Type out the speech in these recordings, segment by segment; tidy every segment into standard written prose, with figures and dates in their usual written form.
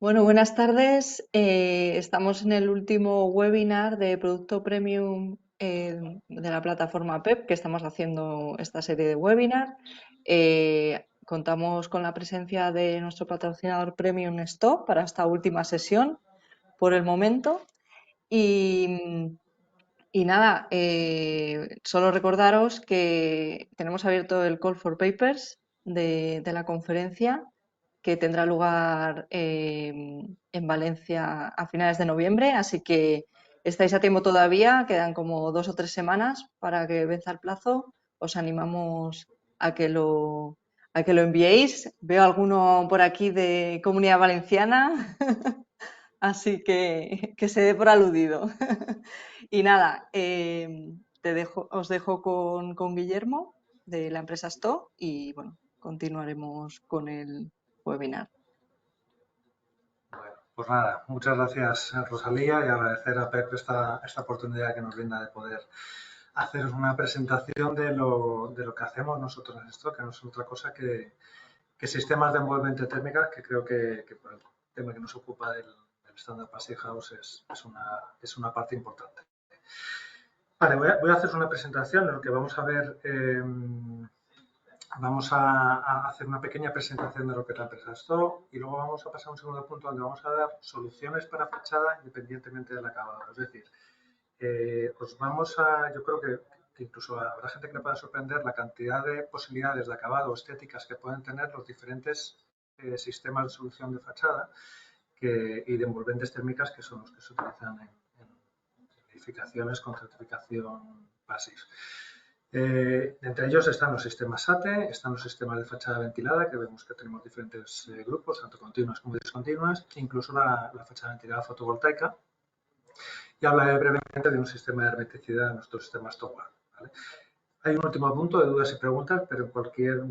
Bueno, buenas tardes. Estamos en el último webinar de Producto Premium de la plataforma PEP, que estamos haciendo esta serie de webinar. Contamos con la presencia de nuestro patrocinador Premium Stop para esta última sesión por el momento. Y, y nada, solo recordaros que tenemos abierto el Call for Papers de la conferencia que tendrá lugar en Valencia a finales de noviembre, así que estáis a tiempo todavía, quedan como 2 o 3 semanas para que venza el plazo. Os animamos a a que lo enviéis. Veo alguno por aquí de Comunidad Valenciana, así que se dé por aludido. Y nada, os dejo con Guillermo de la empresa Sto y bueno, continuaremos con el webinar. Bueno, pues nada, muchas gracias Rosalía y agradecer a Pep esta oportunidad que nos brinda de poder haceros una presentación de lo que hacemos nosotros en esto, que no es otra cosa que sistemas de envolvente térmica, que creo que por el tema que nos ocupa del Standard Passive House es una parte importante. Vale, voy a hacer una presentación en la que vamos a ver, vamos a hacer una pequeña presentación de lo que es la empresa Sto y luego vamos a pasar a un segundo punto donde vamos a dar soluciones para fachada independientemente del acabado. Es decir, yo creo que incluso habrá gente que le pueda sorprender la cantidad de posibilidades de acabado o estéticas que pueden tener los diferentes sistemas de solución de fachada y de envolventes térmicas que son los que se utilizan en edificaciones con certificación PASIF. Entre ellos están los sistemas SATE, están los sistemas de fachada ventilada, que vemos que tenemos diferentes grupos, tanto continuas como discontinuas, e incluso la fachada ventilada fotovoltaica. Y hablaré brevemente de un sistema de hermeticidad en nuestro sistema Stowawar. ¿Vale? Hay un último punto de dudas y preguntas, pero en cualquier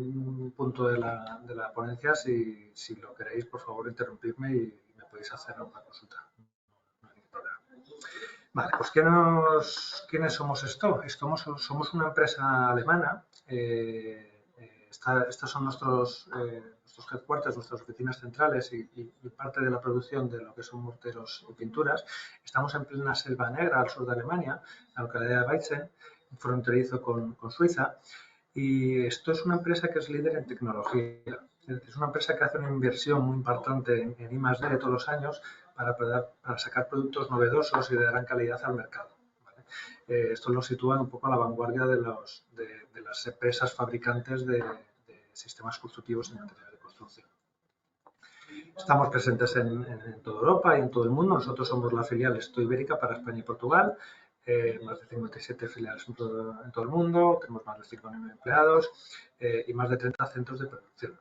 punto de la ponencia, si lo queréis, por favor, interrumpidme y me podéis hacer una consulta. No hay ningún problema. Vale, pues ¿quiénes somos esto? Somos una empresa alemana. Estos son nuestros headquarters, nuestras oficinas centrales y parte de la producción de lo que son morteros y pinturas. Estamos en plena selva negra al sur de Alemania, en la localidad de Weizen, fronterizo con Suiza. Y esto es una empresa que es líder en tecnología. Es una empresa que hace una inversión muy importante en I+D todos los años para sacar productos novedosos y de gran calidad al mercado. ¿Vale? Esto lo sitúa un poco a la vanguardia de las empresas fabricantes de sistemas constructivos y materiales de construcción. Estamos presentes en toda Europa y en todo el mundo. Nosotros somos la filial Sto Ibérica para España y Portugal. Más de 57 filiales en todo el mundo, tenemos más de 5.000 empleados y más de 30 centros de producción.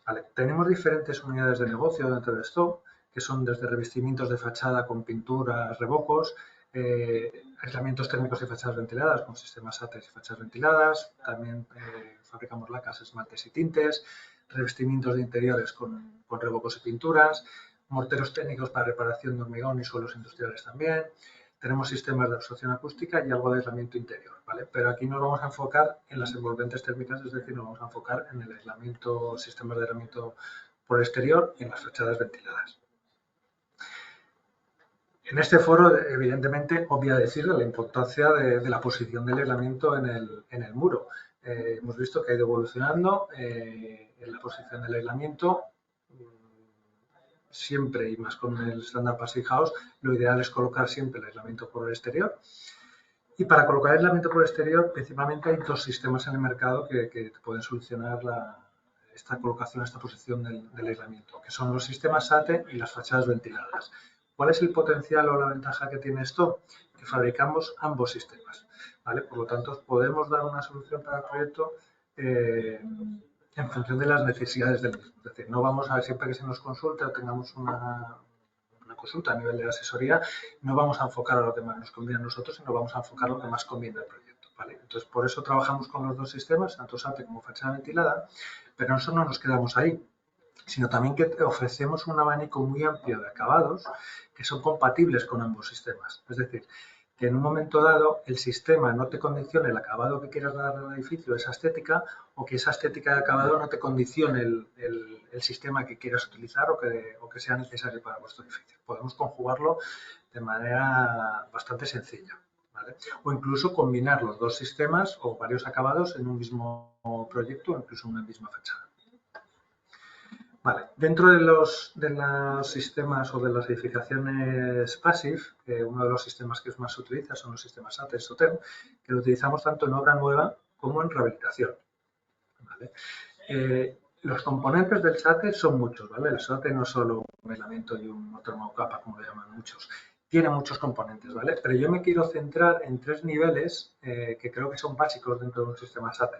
Vale. Tenemos diferentes unidades de negocio dentro de esto, que son desde revestimientos de fachada con pinturas, revocos, aislamientos térmicos y fachadas ventiladas con sistemas SATES y fachadas ventiladas. También fabricamos lacas, esmaltes y tintes, revestimientos de interiores con revocos y pinturas, morteros técnicos para reparación de hormigón y suelos industriales también. Tenemos sistemas de absorción acústica y algo de aislamiento interior, ¿vale? Pero aquí nos vamos a enfocar en las envolventes térmicas, es decir, nos vamos a enfocar en el aislamiento, sistemas de aislamiento por exterior y en las fachadas ventiladas. En este foro, evidentemente, obvia decir la importancia de la posición del aislamiento en el muro. Hemos visto que ha ido evolucionando en la posición del aislamiento. Siempre, y más con el Standard Passive House, lo ideal es colocar siempre el aislamiento por el exterior. Y para colocar el aislamiento por el exterior, principalmente hay dos sistemas en el mercado que pueden solucionar esta colocación, esta posición del aislamiento, que son los sistemas SATE y las fachadas ventiladas. ¿Cuál es el potencial o la ventaja que tiene esto? Que fabricamos ambos sistemas, ¿vale? Por lo tanto, podemos dar una solución para el proyecto en función de las necesidades del mismo. Es decir, no vamos a ver siempre que se nos consulte o tengamos una consulta a nivel de asesoría, no vamos a enfocar a lo que más nos conviene a nosotros, sino vamos a enfocar a lo que más conviene al proyecto. ¿Vale? Entonces, por eso trabajamos con los dos sistemas, tanto SATE como fachada ventilada, pero no solo nos quedamos ahí, sino también que ofrecemos un abanico muy amplio de acabados que son compatibles con ambos sistemas. Es decir, que en un momento dado el sistema no te condicione el acabado que quieras dar al edificio, esa estética, o que esa estética de acabado no te condicione el el sistema que quieras utilizar o que sea necesario para vuestro edificio. Podemos conjugarlo de manera bastante sencilla, ¿vale? O incluso combinar los dos sistemas o varios acabados en un mismo proyecto o incluso en una misma fachada. Vale. Dentro de los sistemas o de las edificaciones passive, uno de los sistemas que más se utiliza son los sistemas ATE, SOTEM, que lo utilizamos tanto en obra nueva como en rehabilitación. ¿Vale? Los componentes del SATE son muchos, ¿vale? El SATE no es solo un aislamiento y un motor capa, como lo llaman muchos. Tiene muchos componentes, ¿vale? Pero yo me quiero centrar en 3 niveles que creo que son básicos dentro de un sistema SATE.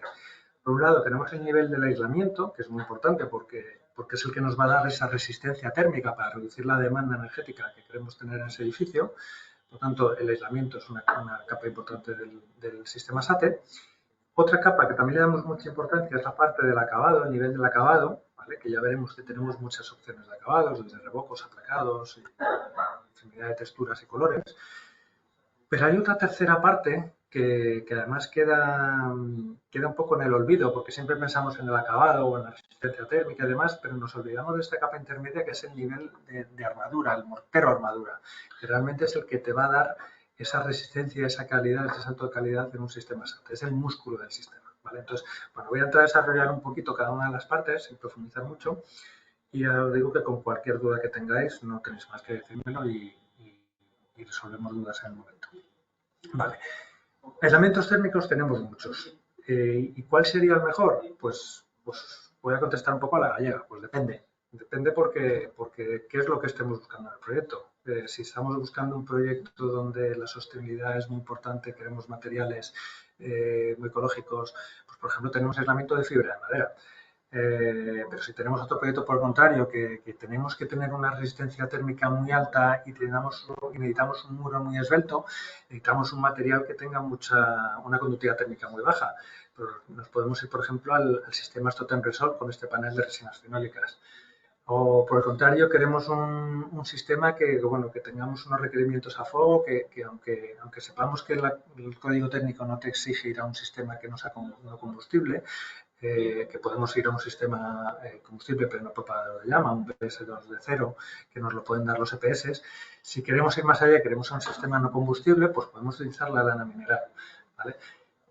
Por un lado, tenemos el nivel del aislamiento, que es muy importante porque es el que nos va a dar esa resistencia térmica para reducir la demanda energética que queremos tener en ese edificio. Por lo tanto, el aislamiento es una capa importante del sistema SATE. Otra capa que también le damos mucha importancia es la parte del acabado, el nivel del acabado, ¿vale? Que ya veremos que tenemos muchas opciones de acabados, desde revocos, aplacados, infinidad de texturas y colores. Pero hay otra tercera parte que además queda un poco en el olvido, porque siempre pensamos en el acabado o en la resistencia térmica y demás, pero nos olvidamos de esta capa intermedia que es el nivel de armadura, el mortero armadura, que realmente es el que te va a dar esa resistencia, esa calidad, ese salto de calidad en un sistema SAT. Es el músculo del sistema, ¿vale? Entonces, bueno, voy a entrar a desarrollar un poquito cada una de las partes, sin profundizar mucho, y ya os digo que con cualquier duda que tengáis, no tenéis más que decírmelo y resolvemos dudas en el momento. Vale. Aislamientos térmicos tenemos muchos. ¿Y cuál sería el mejor? Pues voy a contestar un poco a la gallega. Pues depende. Depende porque qué es lo que estemos buscando en el proyecto. Si estamos buscando un proyecto donde la sostenibilidad es muy importante, queremos materiales muy ecológicos, pues por ejemplo tenemos aislamiento de fibra de madera. Pero si tenemos otro proyecto por el contrario, que tenemos que tener una resistencia térmica muy alta y necesitamos un muro muy esbelto, necesitamos un material que tenga una conductividad térmica muy baja. Pero nos podemos ir, por ejemplo, al sistema Stoten Resol con este panel de resinas fenólicas. O por el contrario, queremos un sistema que tengamos unos requerimientos a fuego, que aunque sepamos que el código técnico no te exige ir a un sistema que no sea no combustible, que podemos ir a un sistema combustible pero no propagado de llama, un PS2 de cero, que nos lo pueden dar los EPS. Si queremos ir más allá y queremos un sistema no combustible, pues podemos utilizar la lana mineral, ¿vale?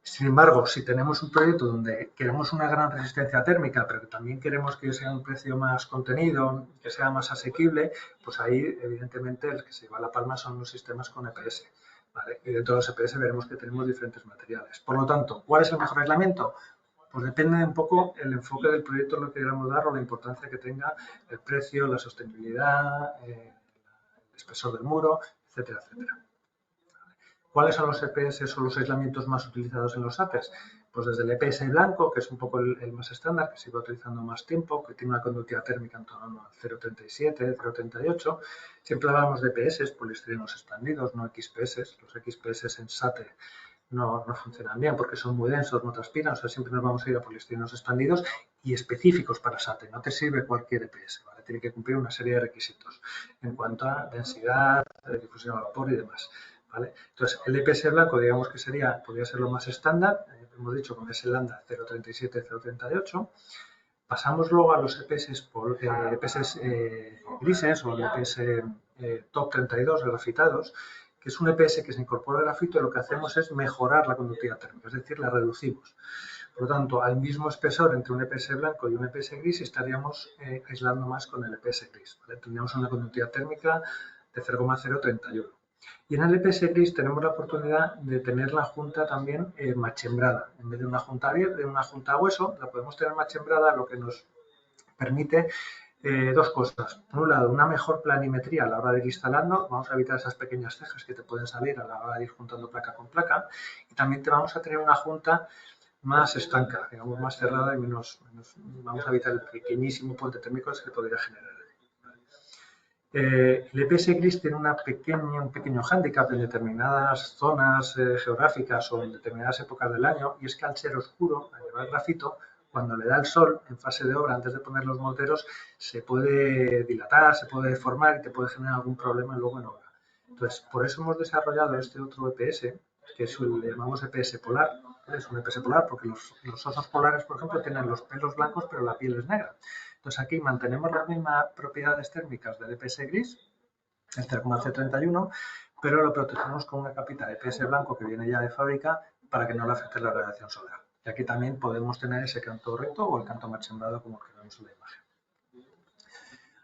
Sin embargo, si tenemos un proyecto donde queremos una gran resistencia térmica, pero que también queremos que sea un precio más contenido, que sea más asequible, pues ahí, evidentemente, el que se lleva la palma son los sistemas con EPS, ¿vale? Y dentro de los EPS veremos que tenemos diferentes materiales. Por lo tanto, ¿cuál es el mejor aislamiento? Pues depende un poco el enfoque del proyecto en lo que queramos dar o la importancia que tenga el precio, la sostenibilidad, el espesor del muro, etcétera, etcétera. ¿Cuáles son los EPS o los aislamientos más utilizados en los ATES? Pues desde el EPS blanco, que es un poco el más estándar, que se va utilizando más tiempo, que tiene una conductividad térmica en torno a 0,37, 0,38. Siempre hablamos de EPS, poliestirinos expandidos, no XPS. Los XPS en SATE no funcionan bien porque son muy densos, no transpiran, o sea, siempre nos vamos a ir a poliestirinos expandidos y específicos para SATE. No te sirve cualquier EPS, ¿vale? Tiene que cumplir una serie de requisitos en cuanto a densidad, difusión a vapor y demás, ¿vale? Entonces, el EPS blanco, digamos que podría ser lo más estándar, hemos dicho con ese lambda 0,37, 0,38. Pasamos luego a los EPS grises o el EPS top 32 grafitados, que es un EPS que se incorpora al grafito y lo que hacemos es mejorar la conductividad térmica, es decir, la reducimos. Por lo tanto, al mismo espesor entre un EPS blanco y un EPS gris estaríamos aislando más con el EPS gris, ¿vale? Tendríamos una conductividad térmica de 0,031. Y en el EPS gris tenemos la oportunidad de tener la junta también machembrada. En vez de una junta abierta, de una junta a hueso, la podemos tener machembrada, lo que nos permite dos cosas. Por un lado, una mejor planimetría a la hora de ir instalando. Vamos a evitar esas pequeñas cejas que te pueden salir a la hora de ir juntando placa con placa. Y también te vamos a tener una junta más estanca, digamos, más cerrada y vamos a evitar el pequeñísimo puente térmico que se podría generar. El EPS gris tiene un pequeño hándicap en determinadas zonas geográficas o en determinadas épocas del año, y es que al ser oscuro, al llevar grafito, cuando le da el sol en fase de obra, antes de poner los morteros, se puede dilatar, se puede deformar y te puede generar algún problema luego en obra. Entonces, por eso hemos desarrollado este otro EPS, que le llamamos EPS polar. Es un EPS polar porque los osos polares, por ejemplo, tienen los pelos blancos, pero la piel es negra. Entonces aquí mantenemos las mismas propiedades térmicas del EPS gris, el 0,031, pero lo protegemos con una capita de EPS blanco que viene ya de fábrica para que no le afecte la radiación solar. Y aquí también podemos tener ese canto recto o el canto marchembrado como que vemos en la imagen.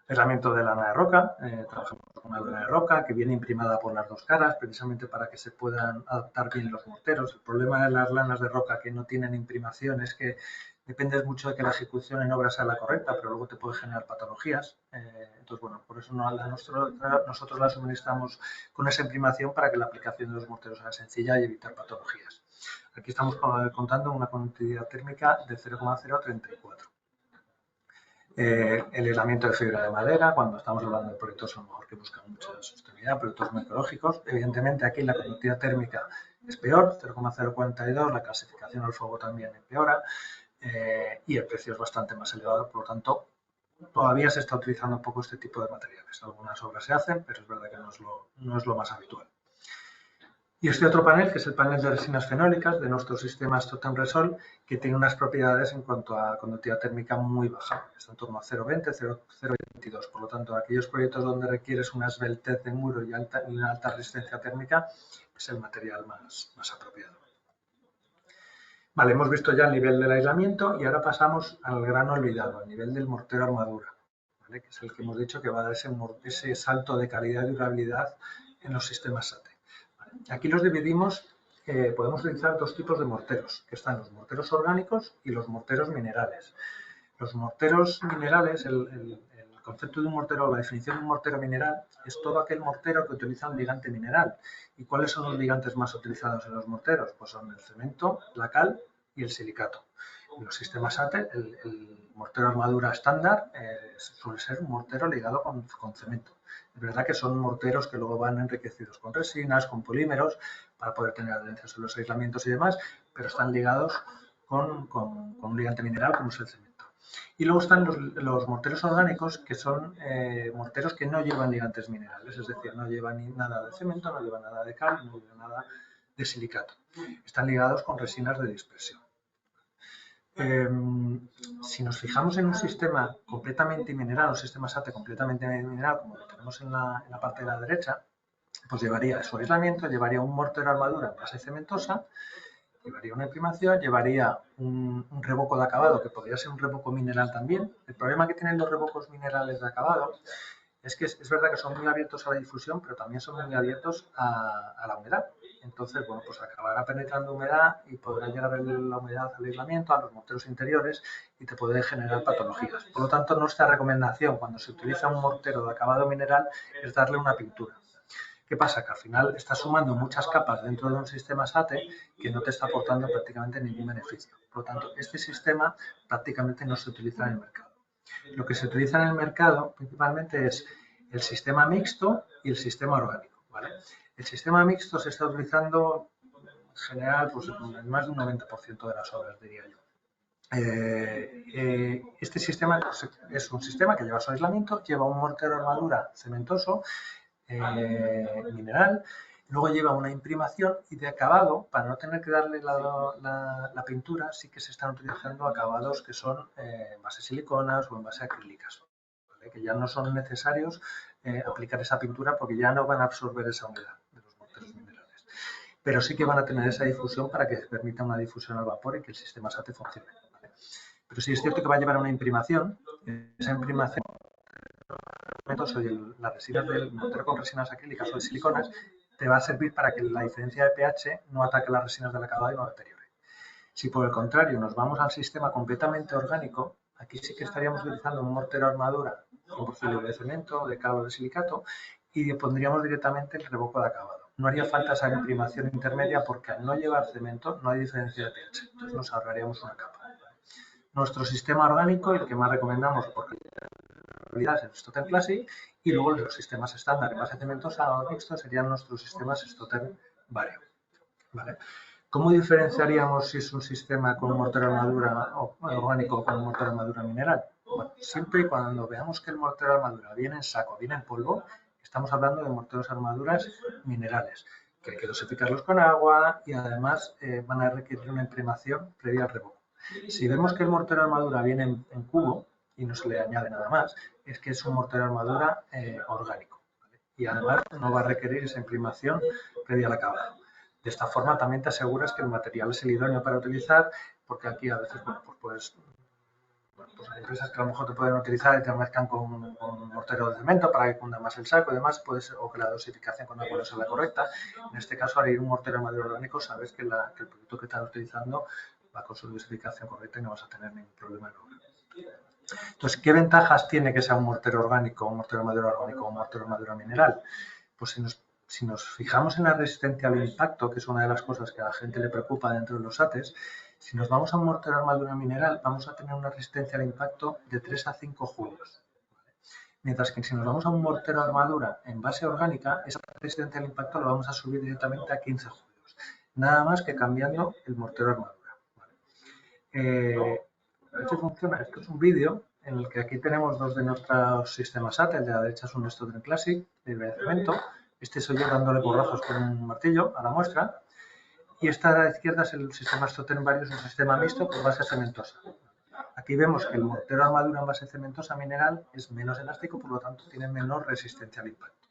Aislamiento de lana de roca, trabajamos con una lana de roca que viene imprimada por las dos caras precisamente para que se puedan adaptar bien los morteros. El problema de las lanas de roca que no tienen imprimación es que dependes mucho de que la ejecución en obra sea la correcta, pero luego te puede generar patologías. Entonces, bueno, por eso nosotros la suministramos con esa imprimación para que la aplicación de los morteros sea sencilla y evitar patologías. Aquí estamos contando una conductividad térmica de 0,034. El aislamiento de fibra de madera, cuando estamos hablando de proyectos a lo mejor que buscan mucha sostenibilidad, proyectos muy ecológicos, evidentemente aquí la conductividad térmica es peor, 0,042, la clasificación al fuego también empeora y el precio es bastante más elevado, por lo tanto todavía se está utilizando un poco este tipo de materiales. Algunas obras se hacen, pero es verdad que no es lo más habitual. Y este otro panel, que es el panel de resinas fenólicas de nuestro sistema Stotan Resol, que tiene unas propiedades en cuanto a conductividad térmica muy baja, está en torno a 0,20, 0,22. Por lo tanto, aquellos proyectos donde requieres una esbeltez de muro y una alta resistencia térmica, es el material más apropiado. Vale, hemos visto ya el nivel del aislamiento y ahora pasamos al gran olvidado, al nivel del mortero armadura, ¿vale? Que es el que hemos dicho que va a dar ese salto de calidad y durabilidad en los sistemas SATE. Aquí los dividimos, podemos utilizar dos tipos de morteros, que están los morteros orgánicos y los morteros minerales. Los morteros minerales, el concepto de un mortero, la definición de un mortero mineral, es todo aquel mortero que utiliza un ligante mineral. ¿Y cuáles son los ligantes más utilizados en los morteros? Pues son el cemento, la cal y el silicato. En los sistemas SATE, el mortero armadura estándar suele ser un mortero ligado con cemento. Es verdad que son morteros que luego van enriquecidos con resinas, con polímeros, para poder tener adherencias en los aislamientos y demás, pero están ligados con un ligante mineral como es el cemento. Y luego están los morteros orgánicos, que son morteros que no llevan ligantes minerales, es decir, no llevan nada de cemento, no llevan nada de cal, no llevan nada de silicato. Están ligados con resinas de dispersión. Si nos fijamos en un sistema completamente mineral, un sistema SATE completamente mineral, como lo tenemos en la parte de la derecha, pues llevaría su aislamiento, llevaría un mortero armadura en base cementosa, llevaría una imprimación, llevaría un revoco de acabado, que podría ser un revoco mineral también. El problema que tienen los revocos minerales de acabado es que es verdad que son muy abiertos a la difusión, pero también son muy abiertos a la humedad. Entonces, bueno, pues acabará penetrando humedad y podrá llegar la humedad al aislamiento, a los morteros interiores y te puede generar patologías. Por lo tanto, nuestra recomendación cuando se utiliza un mortero de acabado mineral es darle una pintura. ¿Qué pasa? Que al final estás sumando muchas capas dentro de un sistema SATE que no te está aportando prácticamente ningún beneficio. Por lo tanto, este sistema prácticamente no se utiliza en el mercado. Lo que se utiliza en el mercado principalmente es el sistema mixto y el sistema orgánico, ¿vale? El sistema mixto se está utilizando en general pues, en más de un 90% de las obras, diría yo. Este sistema es un sistema que lleva su aislamiento, lleva un mortero armadura cementoso, mineral, luego lleva una imprimación y de acabado, para no tener que darle la pintura, sí que se están utilizando acabados que son en base siliconas o en base acrílicas, ¿vale? Que ya no son necesarios aplicar esa pintura porque ya no van a absorber esa humedad de los morteros minerales. Pero sí que van a tener esa difusión para que permita una difusión al vapor y que el sistema SATE funcione, ¿vale? Pero sí es cierto que va a llevar una imprimación, esa imprimación las resinas del mortero con resinas acrílicas o de siliconas te va a servir para que la diferencia de pH no ataque las resinas del acabado y no deteriore. Si por el contrario nos vamos al sistema completamente orgánico, aquí sí que estaríamos utilizando un mortero armadura combustible de cemento, de cal o de silicato y le pondríamos directamente el revoco de acabado. No haría falta esa imprimación intermedia porque al no llevar cemento no hay diferencia de pH, entonces nos ahorraríamos una capa. Nuestro sistema orgánico, el que más recomendamos porque es el Stotan Classic, y luego los sistemas estándar en base cementosa o mixto serían nuestros sistemas Stotan Vario, ¿vale? ¿Cómo diferenciaríamos si es un sistema con un mortero armadura orgánico o con un mortero armadura mineral? Bueno, siempre y cuando veamos que el mortero armadura viene en saco, viene en polvo, estamos hablando de morteros armaduras minerales, que hay que dosificarlos con agua y además van a requerir una imprimación previa al revoco. Si vemos que el mortero armadura viene en cubo, y no se le añade nada más, es que es un mortero armadura orgánico, ¿vale? Y además no va a requerir esa imprimación previa al acabado. De esta forma también te aseguras que el material es el idóneo para utilizar, porque aquí a veces pues hay empresas que a lo mejor te pueden utilizar y te mezclan con mortero de cemento para que cunda más el saco y demás, o que la dosificación con agua no sea la correcta. En este caso, al ir un mortero de madera orgánico, sabes que el producto que estás utilizando va con su dosificación correcta y no vas a tener ningún problema en obra. Entonces, ¿qué ventajas tiene que sea un mortero orgánico, un mortero de madera orgánico o un mortero de madera mineral? Pues si nos fijamos en la resistencia al impacto, que es una de las cosas que a la gente le preocupa dentro de los ATES, si nos vamos a un mortero de armadura mineral, vamos a tener una resistencia al impacto de 3 a 5 julios. Mientras que si nos vamos a un mortero de armadura en base orgánica, esa resistencia al impacto lo vamos a subir directamente a 15 julios. Nada más que cambiando el mortero de armadura. Esto funciona, esto es un vídeo en el que aquí tenemos dos de nuestros sistemas AT, el de la derecha es un Stoten Classic de cemento, este soy yo dándole porrazos con un martillo a la muestra, y esta de la izquierda es el sistema Stoten Varius, un sistema mixto con base cementosa. Aquí vemos que el mortero armadura en base cementosa mineral es menos elástico, por lo tanto tiene menor resistencia al impacto.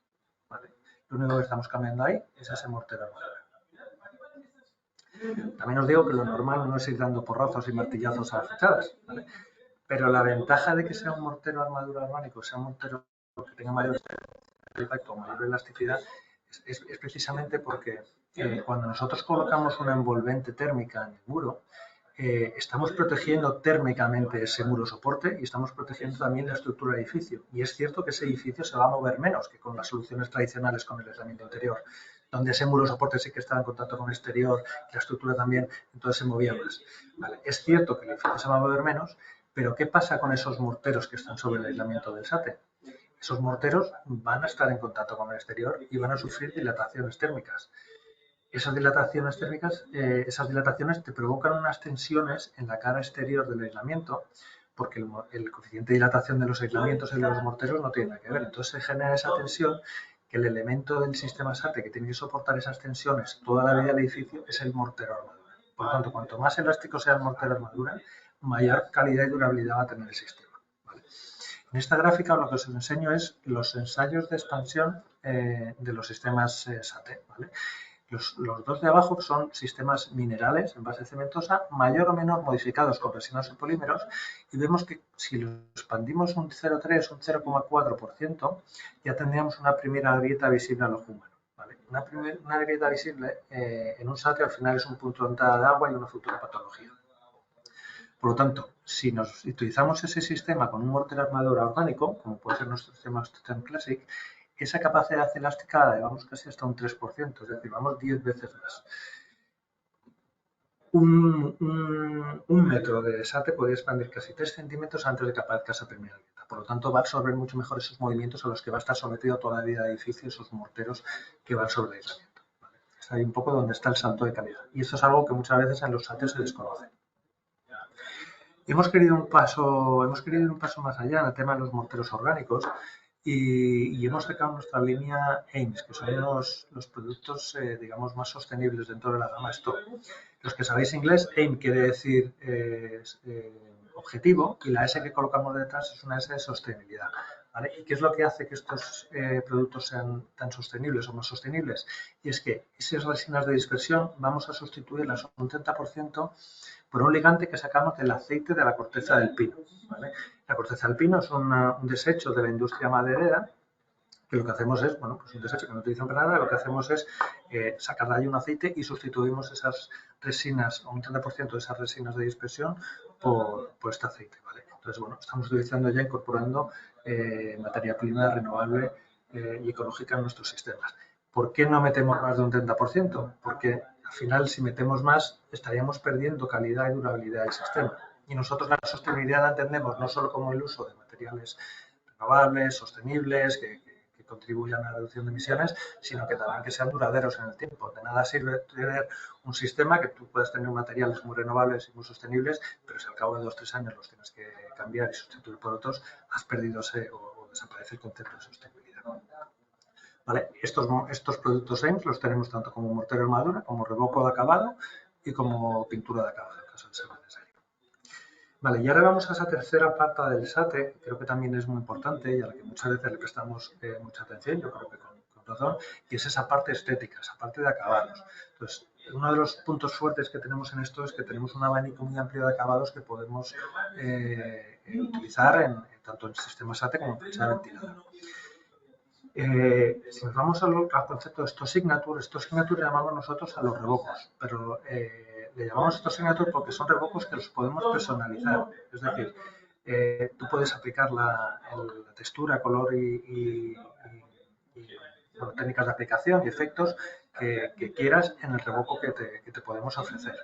¿Vale? Lo único que estamos cambiando ahí es ese mortero armadura. También os digo que lo normal no es ir dando porrazos y martillazos a las fachadas, ¿vale? Pero la ventaja de que sea un mortero armadura orgánico, sea un mortero que tenga mayor impacto o mayor elasticidad, es precisamente porque cuando nosotros colocamos una envolvente térmica en el muro, estamos protegiendo térmicamente ese muro soporte y estamos protegiendo también la estructura del edificio. Y es cierto que ese edificio se va a mover menos que con las soluciones tradicionales con el aislamiento interior, donde ese muro soporte sí que estaba en contacto con el exterior, la estructura también, entonces se movía más. Vale, es cierto que el edificio se va a mover menos, pero ¿qué pasa con esos morteros que están sobre el aislamiento del SATE? Esos morteros van a estar en contacto con el exterior y van a sufrir dilataciones térmicas. Esas dilataciones térmicas, esas dilataciones te provocan unas tensiones en la cara exterior del aislamiento, porque el coeficiente de dilatación de los aislamientos y de los morteros no tiene nada que ver. Entonces se genera esa tensión que el elemento del sistema SATE que tiene que soportar esas tensiones toda la vida del edificio es el mortero armadura. Por lo tanto, cuanto más elástico sea el mortero armadura, mayor calidad y durabilidad va a tener el sistema. ¿Vale? En esta gráfica lo que os enseño es los ensayos de expansión de los sistemas SATE. ¿Vale? Los dos de abajo son sistemas minerales en base cementosa, mayor o menor modificados con resinas o polímeros, y vemos que si los expandimos un 0,3, un 0,4%, ya tendríamos una primera grieta visible al ojo humano. ¿Vale? Una grieta visible en un SATE al final es un punto de entrada de agua y una futura patología. Por lo tanto, si nos utilizamos ese sistema con un mortero armadura orgánico, como puede ser nuestro sistema Stoten Classic, esa capacidad elástica la llevamos casi hasta un 3%, es decir, vamos 10 veces más. Un metro de SATE podría expandir casi 3 centímetros antes de que aparezca esa primera grieta. Por lo tanto, va a absorber mucho mejor esos movimientos a los que va a estar sometido toda la vida del edificio, esos morteros que van sobre el aislamiento. ¿Vale? Es ahí un poco donde está el salto de calidad. Y esto es algo que muchas veces en los SATES se desconoce. Hemos querido ir un paso más allá en el tema de los morteros orgánicos y hemos sacado nuestra línea AIMS, que son los productos, digamos, más sostenibles dentro de la gama Stock. Los que sabéis inglés, AIM quiere decir objetivo y la S que colocamos detrás es una S de sostenibilidad. ¿Vale? ¿Y qué es lo que hace que estos productos sean tan sostenibles o más sostenibles? Y es que esas resinas de dispersión vamos a sustituirlas un 30% por un ligante que sacamos del aceite de la corteza del pino. ¿Vale? La corteza del pino es un desecho de la industria maderera, que lo que hacemos es, bueno, pues un desecho que no utilizan para nada, lo que hacemos es sacar de ahí un aceite y sustituimos esas resinas, o un 30% de esas resinas de dispersión, por este aceite. ¿Vale? Entonces, bueno, estamos utilizando ya, incorporando materia prima renovable y ecológica en nuestros sistemas. ¿Por qué no metemos más de un 30%? Porque al final, si metemos más, estaríamos perdiendo calidad y durabilidad del sistema. Y nosotros la sostenibilidad la entendemos no solo como el uso de materiales renovables, sostenibles, que contribuyan a la reducción de emisiones, sino que también que sean duraderos en el tiempo. De nada sirve tener un sistema que tú puedes tener materiales muy renovables y muy sostenibles, pero si al cabo de 2 o 3 años los tienes que cambiar y sustituir por otros, has perdido o desaparece el concepto de sostenibilidad. ¿Vale? Estos productos AIMS los tenemos tanto como mortero de armadura, como revoco de acabado y como pintura de acabado, en caso de ser necesario. Vale, y ahora vamos a esa tercera parte del SATE, que creo que también es muy importante y a la que muchas veces le prestamos mucha atención, yo creo que con razón, y es esa parte estética, esa parte de acabados. Entonces, uno de los puntos fuertes que tenemos en esto es que tenemos un abanico muy amplio de acabados que podemos utilizar tanto en sistema SATE como en plancha ventilada. Si nos vamos al concepto de Stock Signature llamamos nosotros a los revocos, pero le llamamos Stock Signature porque son revocos que los podemos personalizar. Es decir, tú puedes aplicar la textura, color y bueno, técnicas de aplicación y efectos que quieras en el revoco que te podemos ofrecer.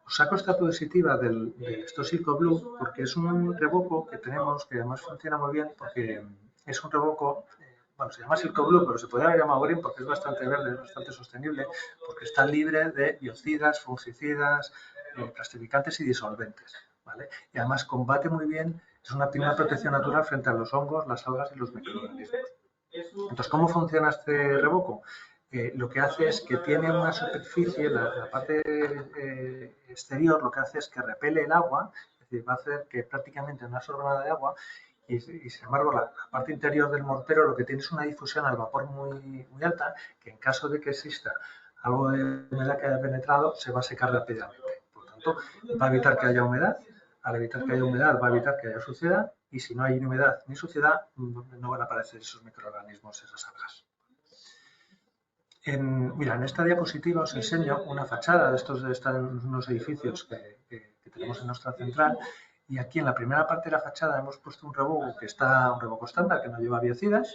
Os saco esta diapositiva del Stock Silco Blue porque es un revoco que tenemos que además funciona muy bien porque es un revoco bueno, se llama Silco Blue, pero se podría haber llamado Green porque es bastante verde, es bastante sostenible, porque está libre de biocidas, fungicidas, plastificantes y disolventes. ¿Vale? Y además combate muy bien, es una protección natural frente a los hongos, las algas y los microorganismos. Entonces, ¿cómo funciona este revoco? Lo que hace es que tiene una superficie, la parte exterior, lo que hace es que repele el agua, es decir, va a hacer que prácticamente no absorba nada de agua y sin embargo la parte interior del mortero lo que tiene es una difusión al vapor muy, muy alta que en caso de que exista algo de humedad que haya penetrado se va a secar rápidamente. Por lo tanto, va a evitar que haya humedad, al evitar que haya humedad va a evitar que haya suciedad y si no hay humedad ni suciedad no van a aparecer esos microorganismos, esas algas. Mira, en esta diapositiva os enseño una fachada de estos están unos edificios que tenemos en nuestra central y aquí en la primera parte de la fachada hemos puesto un revoco que está un revoco estándar que no lleva biocidas,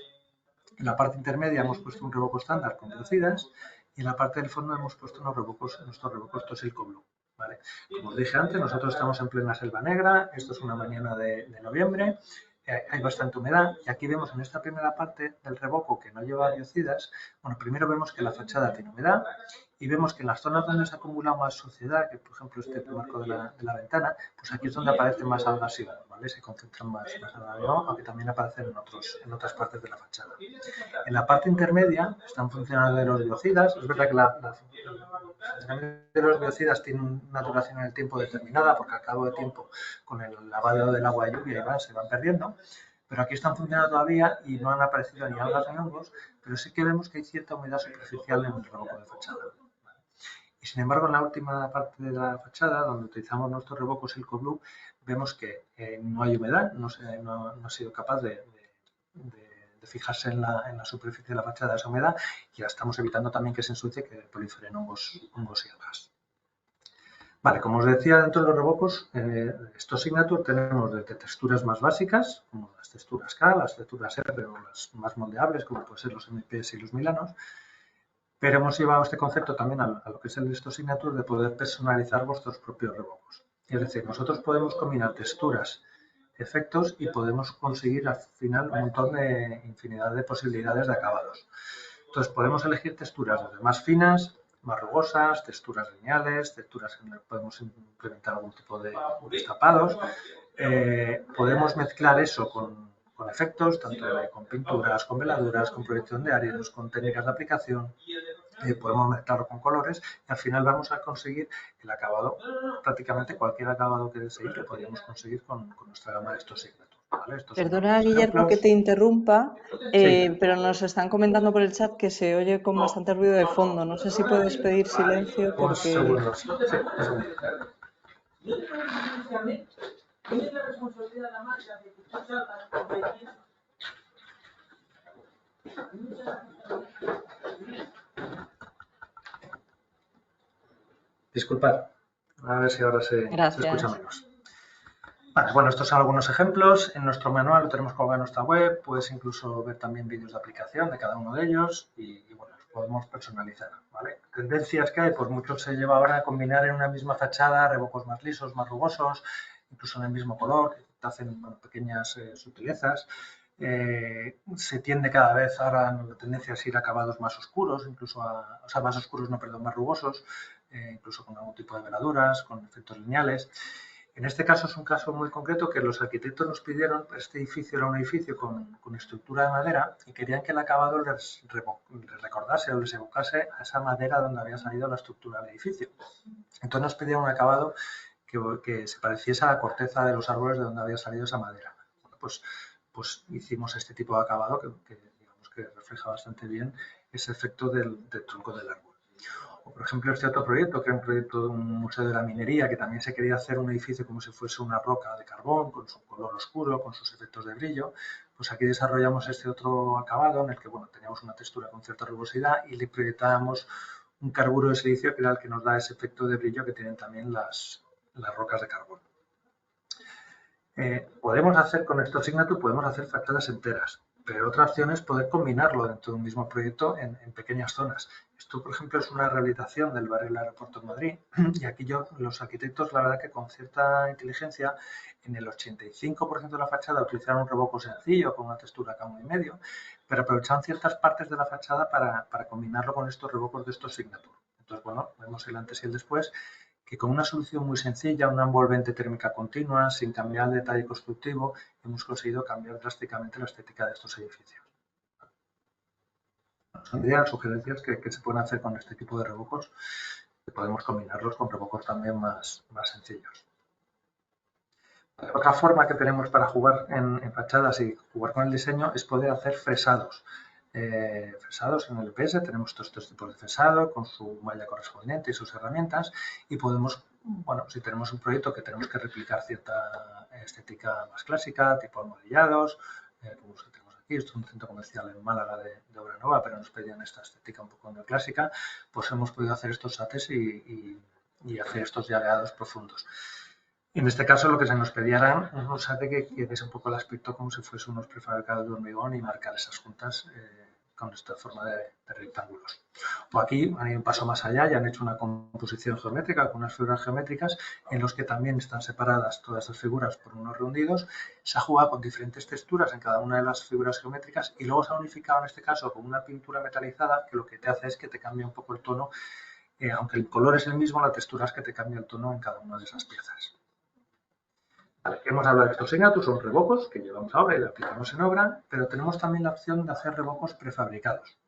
en la parte intermedia hemos puesto un revoco estándar con biocidas y en la parte del fondo hemos puesto nuestros revocos Tosilco Blue. ¿Vale? Como os dije antes, nosotros estamos en plena selva negra, esto es una mañana de noviembre, hay bastante humedad y aquí vemos en esta primera parte del revoco que no lleva biocidas, bueno, primero vemos que la fachada tiene humedad y vemos que en las zonas donde se acumula más suciedad, que por ejemplo este marco de la ventana, pues aquí es donde aparecen más algas y ¿vale? Se concentran más algas y aunque también aparecen en otras partes de la fachada. En la parte intermedia están funcionando los biocidas, es verdad que el funcionamiento de los biocidas tiene una duración en el tiempo determinada, porque al cabo de tiempo, con el lavado del agua de lluvia se van perdiendo, pero aquí están funcionando todavía y no han aparecido ni algas ni hongos, pero sí que vemos que hay cierta humedad superficial en el revoco de fachada. Y sin embargo, en la última parte de la fachada, donde utilizamos nuestro revoco Silco Blue, vemos que no hay humedad, no ha sido capaz de fijarse en la superficie de la fachada esa humedad y ya estamos evitando también que se ensucie, que proliferen hongos y algas. Vale, como os decía, dentro de los revocos, estos Signature tenemos desde texturas más básicas, como las texturas K, las texturas R o las más moldeables, como pueden ser los MPS y los Milanos, pero hemos llevado este concepto también a lo que es el Stock Signature de poder personalizar vuestros propios revocos. Es decir, nosotros podemos combinar texturas, efectos y podemos conseguir al final un montón de infinidad de posibilidades de acabados. Entonces podemos elegir texturas desde más finas, más rugosas, texturas lineales, texturas en las que podemos implementar algún tipo de destapados. Podemos mezclar eso con efectos, tanto con pinturas, con veladuras, con proyección de áreas, con técnicas de aplicación. Podemos mezclarlo con colores y al final vamos a conseguir el acabado, prácticamente cualquier acabado que deseéis lo podríamos conseguir con nuestra gama de estos Signature. ¿Vale? Estos son Perdona, algunos Guillermo, que ejemplos. te interrumpa, Sí. pero nos están comentando por el chat que se oye con bastante ruido de fondo. No sé si puedes pedir silencio Un porque... segundo. Sí, un segundo. Disculpad, a ver si ahora se escucha Gracias. menos. Vale, bueno, estos son algunos ejemplos. En nuestro manual lo tenemos colgado en nuestra web. Puedes incluso ver también vídeos de aplicación de cada uno de ellos y bueno, los podemos personalizar. ¿Vale? Tendencias que hay, pues mucho se lleva ahora a combinar en una misma fachada revocos más lisos, más rugosos, incluso en el mismo color, que te hacen pequeñas sutilezas. Se tiende cada vez ahora la tendencia a ir a acabados más oscuros, incluso o sea, más oscuros, no, perdón, más rugosos, incluso con algún tipo de veladuras, con efectos lineales. En este caso es un caso muy concreto que los arquitectos nos pidieron, este edificio era un edificio con estructura de madera y querían que el acabado les recordase o les evocase a esa madera donde había salido la estructura del edificio. Entonces nos pidieron un acabado que se pareciese a la corteza de los árboles de donde había salido esa madera. Bueno, pues hicimos este tipo de acabado que digamos que refleja bastante bien ese efecto del tronco del árbol. O, por ejemplo, este otro proyecto, que era un proyecto de un museo de la minería, que también se quería hacer un edificio como si fuese una roca de carbón, con su color oscuro, con sus efectos de brillo. Pues aquí desarrollamos este otro acabado en el que, bueno, teníamos una textura con cierta rugosidad y le proyectábamos un carburo de silicio que era el que nos da ese efecto de brillo que tienen también las rocas de carbón. Podemos hacer con estos Signature, podemos hacer fachadas enteras, pero otra opción es poder combinarlo dentro de un mismo proyecto en pequeñas zonas. Esto, por ejemplo, es una rehabilitación del barrio del Aeropuerto de Madrid y aquí los arquitectos, la verdad que con cierta inteligencia, en el 85% de la fachada utilizaron un revoco sencillo con una textura camo y medio, pero aprovecharon ciertas partes de la fachada para combinarlo con estos revocos de estos Signature. Entonces, bueno, vemos el antes y el después, que con una solución muy sencilla, una envolvente térmica continua, sin cambiar el detalle constructivo, hemos conseguido cambiar drásticamente la estética de estos edificios. Son ideas, sugerencias que se pueden hacer con este tipo de revocos, que podemos combinarlos con revocos también más sencillos. Otra forma que tenemos para jugar en fachadas y jugar con el diseño es poder hacer fresados. Fresados en el EPS tenemos todos estos tipos de fresado con su malla correspondiente y sus herramientas y podemos, bueno, si tenemos un proyecto que tenemos que replicar cierta estética más clásica, tipo almohadillados, como los que tenemos aquí, esto es un centro comercial en Málaga de obra nueva, pero nos pedían esta estética un poco neoclásica, pues hemos podido hacer estos sates y hacer estos llaveados profundos. En este caso lo que se nos pedía era un sate que diese un poco el aspecto como si fuese unos prefabricados de hormigón y marcar esas juntas con esta forma de rectángulos. O aquí han ido un paso más allá y han hecho una composición geométrica con unas figuras geométricas en los que también están separadas todas estas figuras por unos redondidos. Se ha jugado con diferentes texturas en cada una de las figuras geométricas y luego se ha unificado en este caso con una pintura metalizada que lo que te hace es que te cambia un poco el tono. Aunque el color es el mismo, la textura es que te cambia el tono en cada una de esas piezas. Vale, hemos hablado de estos Signature, son revocos que llevamos ahora y lo aplicamos en obra, pero tenemos también la opción de hacer revocos prefabricados.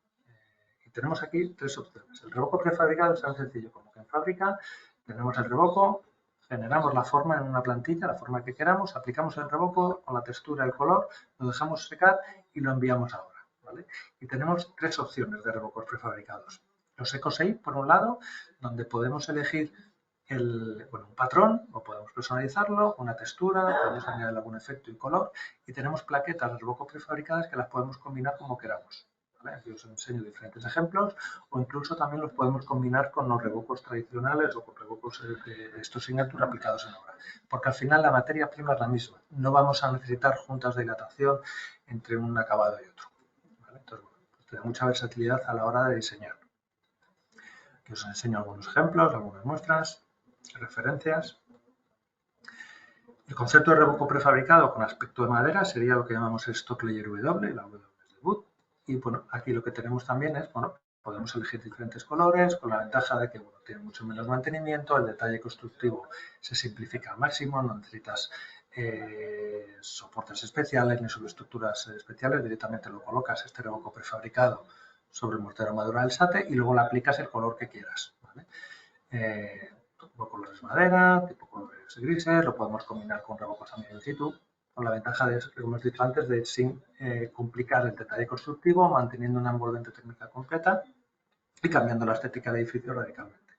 Y tenemos aquí tres opciones. El revoco prefabricado es tan sencillo como que en fábrica tenemos el revoco, generamos la forma en una plantilla, la forma que queramos, aplicamos el revoco con la textura, el color, lo dejamos secar y lo enviamos a obra. ¿Vale? Y tenemos tres opciones de revocos prefabricados. Los EcoSafe, por un lado, donde podemos elegir un patrón, o podemos personalizarlo, una textura, podemos añadir algún efecto y color, y tenemos plaquetas de revoco prefabricadas que las podemos combinar como queramos. ¿Vale? Aquí os enseño diferentes ejemplos, o incluso también los podemos combinar con los revocos tradicionales o con revocos de estos Signature aplicados en obra, porque al final la materia prima es la misma, no vamos a necesitar juntas de dilatación entre un acabado y otro. ¿Vale? Entonces, bueno, pues te da mucha versatilidad a la hora de diseñar. Aquí os enseño algunos ejemplos, algunas muestras, referencias. El concepto de revoco prefabricado con aspecto de madera sería lo que llamamos el stock layer W, la W es de wood. Y bueno, aquí lo que tenemos también es, bueno, podemos elegir diferentes colores con la ventaja de que bueno, tiene mucho menos mantenimiento, el detalle constructivo se simplifica al máximo, no necesitas soportes especiales ni subestructuras especiales, directamente lo colocas este revoco prefabricado sobre el mortero madura del SATE y luego le aplicas el color que quieras. ¿Vale? Tipo colores madera, tipo colores grises, lo podemos combinar con revocos también in situ, con la ventaja de, como os he dicho antes, de sin complicar el detalle constructivo, manteniendo una envolvente térmica completa y cambiando la estética del edificio radicalmente.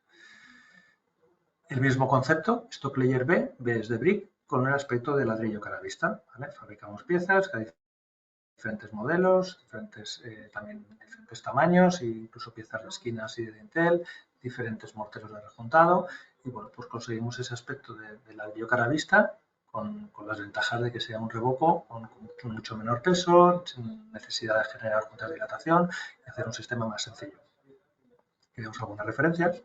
El mismo concepto, Stock Layer B, B es de brick, con el aspecto de ladrillo cara vista. ¿Vale? Fabricamos piezas, diferentes modelos, también diferentes tamaños, incluso piezas de esquinas y de dintel, diferentes morteros de rejuntado y bueno, pues conseguimos ese aspecto de ladrillo cara vista con las ventajas de que sea un revoco con mucho menor peso, sin necesidad de generar juntas de dilatación y hacer un sistema más sencillo. Aquí vemos algunas referencias.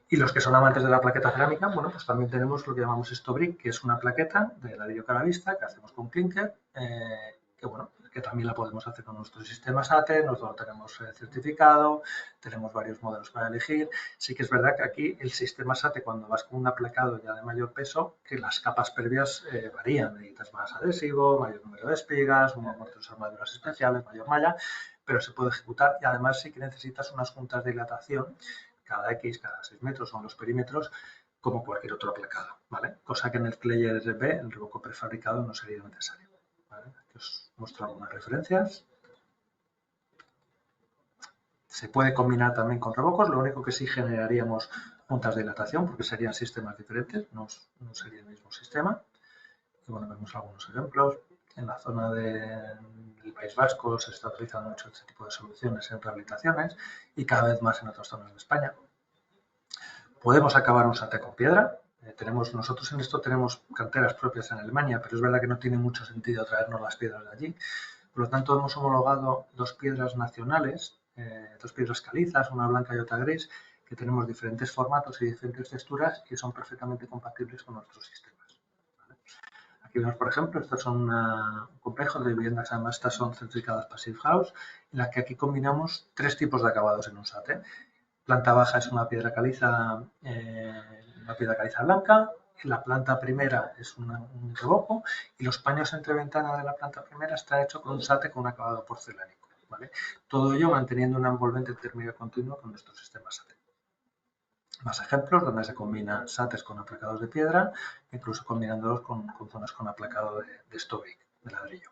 Y los que son amantes de la plaqueta cerámica, bueno, pues también tenemos lo que llamamos Stobrick, que es una plaqueta de ladrillo cara vista que hacemos con clinker, que bueno, que también la podemos hacer con nuestro sistema SATE, nosotros lo tenemos certificado, tenemos varios modelos para elegir. Sí que es verdad que aquí el sistema SATE, cuando vas con un aplacado ya de mayor peso, que las capas previas varían, necesitas más adhesivo, mayor número de espigas, otras armaduras especiales, mayor malla, pero se puede ejecutar y además sí que necesitas unas juntas de dilatación cada 6 metros son los perímetros, como cualquier otro aplacado, ¿vale? Cosa que en el clay RB, el revoco prefabricado, no sería necesario, ¿vale? Aquí os muestro algunas referencias. Se puede combinar también con revocos, lo único que sí generaríamos puntas de dilatación porque serían sistemas diferentes, no sería el mismo sistema. Y bueno, vemos algunos ejemplos. En la zona del País Vasco se está utilizando mucho este tipo de soluciones en rehabilitaciones y cada vez más en otras zonas de España. Podemos acabar un SATE con piedra. Nosotros en esto tenemos canteras propias en Alemania, pero es verdad que no tiene mucho sentido traernos las piedras de allí. Por lo tanto, hemos homologado dos piedras nacionales, dos piedras calizas, una blanca y otra gris, que tenemos diferentes formatos y diferentes texturas y son perfectamente compatibles con nuestros sistemas. ¿Vale? Aquí vemos, por ejemplo, estos son un complejo de viviendas, además estas son certificadas Passive House, en la que aquí combinamos tres tipos de acabados en un SATE. Planta baja es una piedra caliza blanca, la planta primera es un revoco y los paños entre ventanas de la planta primera está hecho con un SATE con un acabado porcelánico, ¿vale? Todo ello manteniendo un envolvente térmico continuo con nuestro sistema SATE. Más ejemplos donde se combinan SATES con aplacados de piedra, incluso combinándolos con zonas con aplacado de Stovic, de ladrillo.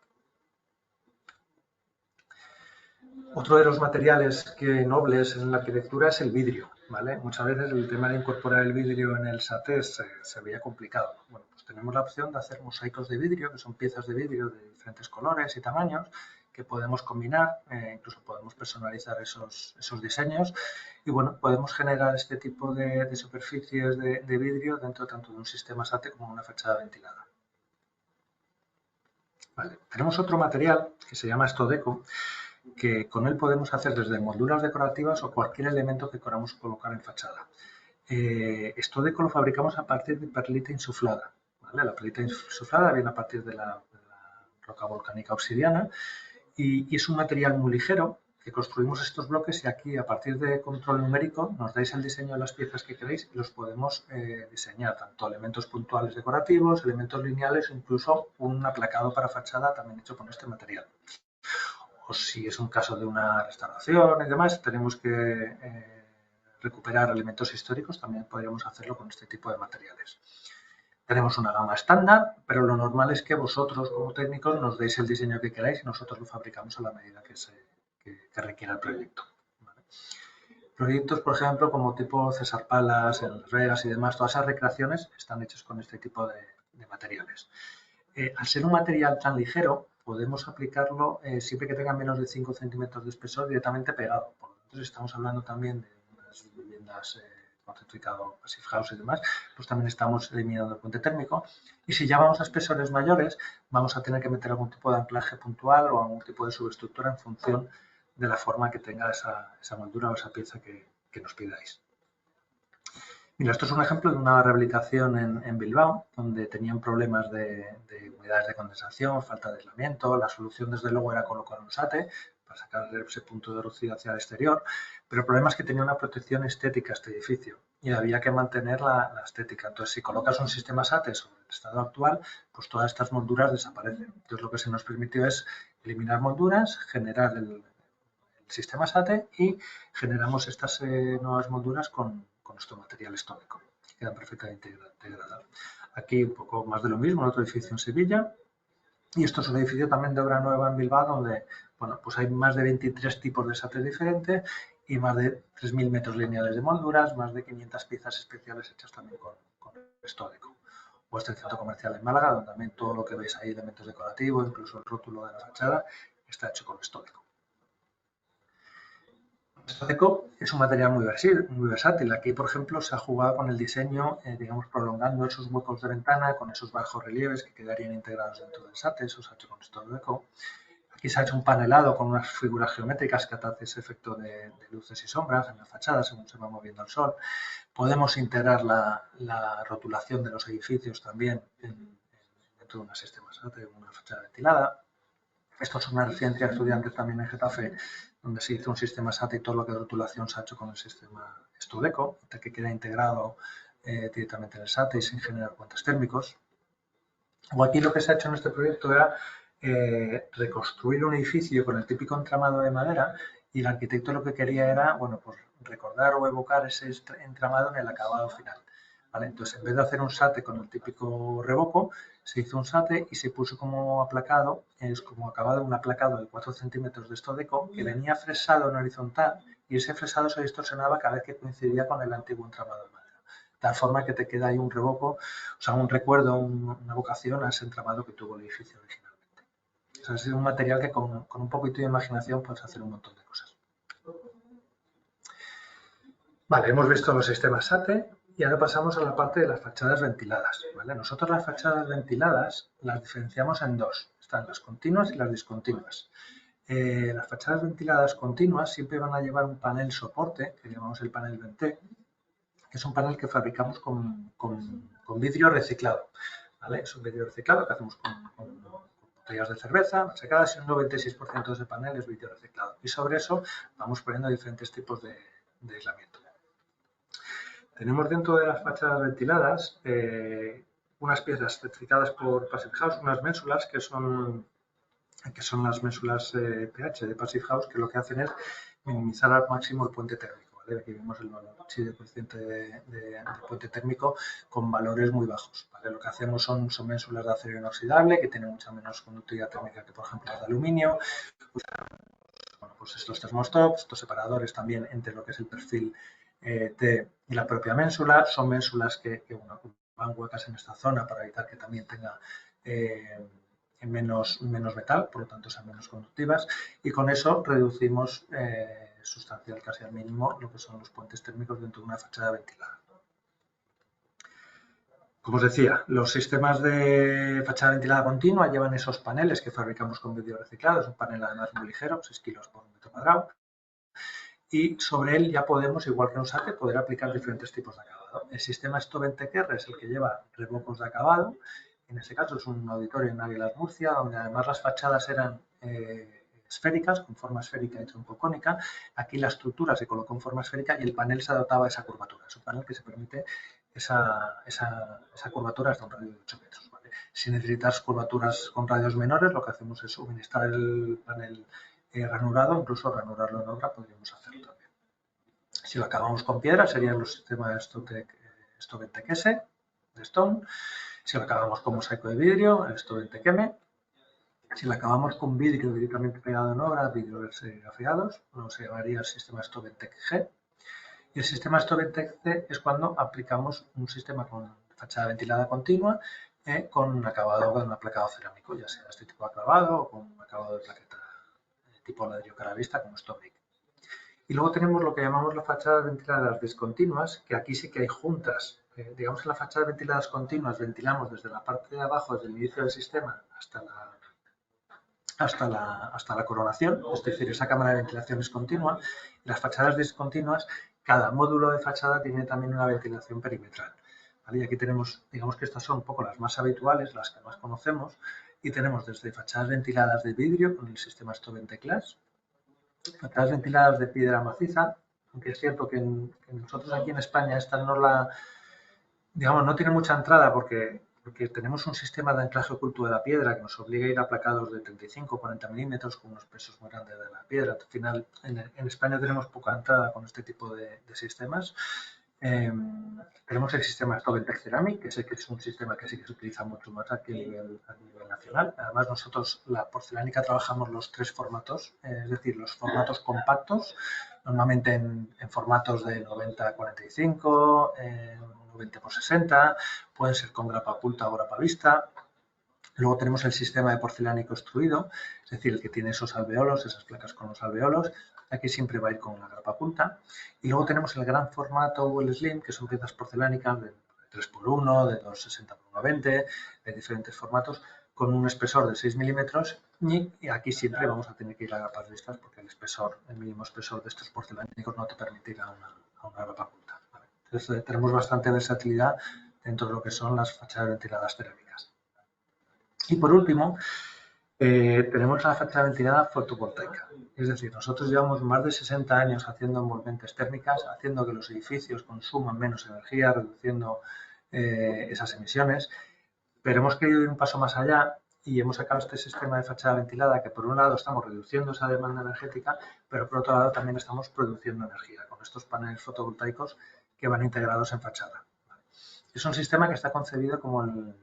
Otro de los materiales nobles en la arquitectura es el vidrio, ¿vale? Muchas veces el tema de incorporar el vidrio en el SATE se veía complicado. Bueno, pues tenemos la opción de hacer mosaicos de vidrio, que son piezas de vidrio de diferentes colores y tamaños, que podemos combinar, incluso podemos personalizar esos diseños y bueno, podemos generar este tipo de superficies de vidrio dentro tanto de un sistema SATE como una fachada ventilada. Vale. Tenemos otro material que se llama Stodeco, que con él podemos hacer desde molduras decorativas o cualquier elemento que queramos colocar en fachada. Stodeco lo fabricamos a partir de perlita insuflada, ¿vale? La perlita insuflada viene a partir de la roca volcánica obsidiana y es un material muy ligero que construimos estos bloques y aquí a partir de control numérico nos dais el diseño de las piezas que queréis y los podemos diseñar, tanto elementos puntuales decorativos, elementos lineales o incluso un aplacado para fachada también hecho con este material. O si es un caso de una restauración y demás, tenemos que recuperar elementos históricos, también podríamos hacerlo con este tipo de materiales. Tenemos una gama estándar, pero lo normal es que vosotros como técnicos nos deis el diseño que queráis y nosotros lo fabricamos a la medida que requiera el proyecto. ¿Vale? Proyectos, por ejemplo, como tipo César Palas, en Las Vegas y demás, todas esas recreaciones están hechas con este tipo de materiales. Al ser un material tan ligero, podemos aplicarlo siempre que tenga menos de 5 centímetros de espesor directamente pegado. Por lo tanto, si estamos hablando también de unas viviendas con certificado Passive House y demás, pues también estamos eliminando el puente térmico. Y si ya vamos a espesores mayores, vamos a tener que meter algún tipo de anclaje puntual o algún tipo de subestructura en función de la forma que tenga esa moldura o esa pieza que nos pidáis. Mira, esto es un ejemplo de una rehabilitación en Bilbao, donde tenían problemas de humedades de condensación, falta de aislamiento. La solución, desde luego, era colocar un SATE para sacar ese punto de rocío hacia el exterior, pero el problema es que tenía una protección estética este edificio y había que mantener la estética. Entonces, si colocas un sistema SATE sobre el estado actual, pues todas estas molduras desaparecen. Entonces, lo que se nos permitió es eliminar molduras, generar el sistema SATE y generamos estas nuevas molduras con nuestro material histórico, que quedan perfectamente integradas. Aquí un poco más de lo mismo, en otro edificio en Sevilla. Y esto es un edificio también de obra nueva en Bilbao, donde bueno, pues hay más de 23 tipos de SATE diferentes y más de 3.000 metros lineales de molduras, más de 500 piezas especiales hechas también con histórico. O este centro comercial en Málaga, donde también todo lo que veis ahí, elementos decorativos, incluso el rótulo de la fachada, está hecho con histórico. Stodeco es un material muy versátil. Aquí, por ejemplo, se ha jugado con el diseño, digamos, prolongando esos huecos de ventana con esos bajos relieves que quedarían integrados dentro del SATE. Eso se ha hecho con Stodeco. Aquí se ha hecho un panelado con unas figuras geométricas que hace ese efecto de luces y sombras en la fachada según se va moviendo el sol. Podemos integrar la rotulación de los edificios también dentro de un sistema SATE, una fachada ventilada. Esto es una residencia de estudiantes también en Getafe, donde se hizo un sistema SATE y todo lo que es rotulación se ha hecho con el sistema Stodeco, que queda integrado directamente en el SATE y sin generar puentes térmicos. O aquí lo que se ha hecho en este proyecto era reconstruir un edificio con el típico entramado de madera y el arquitecto lo que quería era, bueno, pues recordar o evocar ese entramado en el acabado final. ¿vale? Entonces, en vez de hacer un SATE con el típico revoco, se hizo un SATE y se puso como aplacado, es como acabado un aplacado de 4 centímetros de estodeco que venía fresado en horizontal y ese fresado se distorsionaba cada vez que coincidía con el antiguo entramado de madera. De tal forma que te queda ahí un revoco, o sea, un recuerdo, una vocación a ese entramado que tuvo el edificio originalmente. O sea, es un material que con un poquito de imaginación puedes hacer un montón de cosas. Vale, hemos visto los sistemas SATE y ahora pasamos a la parte de las fachadas ventiladas. ¿Vale? Nosotros las fachadas ventiladas las diferenciamos en dos. Están las continuas y las discontinuas. Las fachadas ventiladas continuas siempre van a llevar un panel soporte, que llamamos el panel Ventec, que es un panel que fabricamos con vidrio reciclado. ¿Vale? Es un vidrio reciclado que hacemos con botellas de cerveza secadas y un 96% de ese panel es vidrio reciclado. Y sobre eso vamos poniendo diferentes tipos de aislamiento. Tenemos dentro de las fachadas ventiladas unas piezas certificadas por Passive House, unas ménsulas que son las ménsulas pH de Passive House, que lo que hacen es minimizar al máximo el puente térmico. ¿Vale? Aquí vemos el valor de coeficiente de puente térmico con valores muy bajos. ¿Vale? Lo que hacemos son ménsulas de acero inoxidable que tienen mucha menos conductividad térmica que, por ejemplo, las de aluminio. Bueno, pues estos termostops, estos separadores también entre lo que es el perfil T y la propia ménsula. Son ménsulas que bueno, van huecas en esta zona para evitar que también tenga menos metal, por lo tanto sean menos conductivas, y con eso reducimos sustancial, casi al mínimo, lo que son los puentes térmicos dentro de una fachada ventilada. Como os decía, los sistemas de fachada ventilada continua llevan esos paneles que fabricamos con vidrio reciclado, es un panel además muy ligero, 6 kilos por metro cuadrado, y sobre él ya podemos, igual que en un SATE, poder aplicar diferentes tipos de acabado. El sistema Stoventec-R es el que lleva revocos de acabado. En este caso es un auditorio en Águilas Murcia, donde además las fachadas eran esféricas, con forma esférica y troncocónica. Aquí la estructura se colocó en forma esférica y el panel se adaptaba a esa curvatura. Es un panel que se permite esa curvatura hasta un radio de 8 metros. ¿Vale? Si necesitas curvaturas con radios menores, lo que hacemos es suministrar el panel ranurado, incluso ranurarlo en obra podríamos hacerlo también. Si lo acabamos con piedra serían los sistemas Stoventec-S de Stone. Si lo acabamos con mosaico de vidrio, el Stoventec-M. Si lo acabamos con vidrio directamente pegado en obra, vidrios serigrafiados, se llamaría el sistema Stoventec-G. Y el sistema Stoventec-C es cuando aplicamos un sistema con fachada ventilada continua con un acabado, con un aplacado cerámico, ya sea este tipo de acabado o con un acabado de plaqueta tipo ladrillo caravista como Stobrick. Y luego tenemos lo que llamamos las fachadas ventiladas discontinuas, que aquí sí que hay juntas. Digamos que las fachadas ventiladas continuas ventilamos desde la parte de abajo, desde el inicio del sistema hasta la coronación, es decir, esa cámara de ventilación es continua. Y las fachadas discontinuas, cada módulo de fachada tiene también una ventilación perimetral. ¿Vale? Y aquí tenemos, digamos que estas son un poco las más habituales, las que más conocemos, y tenemos desde fachadas ventiladas de vidrio con el sistema Stoventec Glass, fachadas ventiladas de piedra maciza, aunque es cierto que nosotros aquí en España esta no tiene mucha entrada porque tenemos un sistema de anclaje oculto de la piedra que nos obliga a ir a placados de 35 o 40 milímetros con unos pesos muy grandes de la piedra. Al final, en España tenemos poca entrada con este tipo de sistemas. Tenemos el sistema Stoventec Ceramic, que sé que es un sistema que sí que se utiliza mucho más aquí a nivel nacional. Además, nosotros la porcelánica trabajamos los tres formatos, es decir, los formatos compactos, normalmente en formatos de 90x45, 90x60, pueden ser con grapa oculta o grapa vista. Luego tenemos el sistema de porcelánico extruido, es decir, el que tiene esos alveolos, esas placas con los alveolos. Aquí siempre va a ir con la grapa punta. Y luego tenemos el gran formato o el slim, que son piezas porcelánicas de 3x1, de 260x120, de diferentes formatos, con un espesor de 6 milímetros. Y aquí siempre vamos a tener que ir a grapas vistas porque el mínimo espesor de estos porcelánicos no te permitirá una grapa punta. ¿Vale? Entonces tenemos bastante versatilidad dentro de lo que son las fachadas ventiladas cerámicas. Y por último, tenemos la fachada ventilada fotovoltaica. Es decir, nosotros llevamos más de 60 años haciendo envolventes térmicas, haciendo que los edificios consuman menos energía, reduciendo esas emisiones, pero hemos querido ir un paso más allá y hemos sacado este sistema de fachada ventilada que por un lado estamos reduciendo esa demanda energética, pero por otro lado también estamos produciendo energía con estos paneles fotovoltaicos que van integrados en fachada. Es un sistema que está concebido como el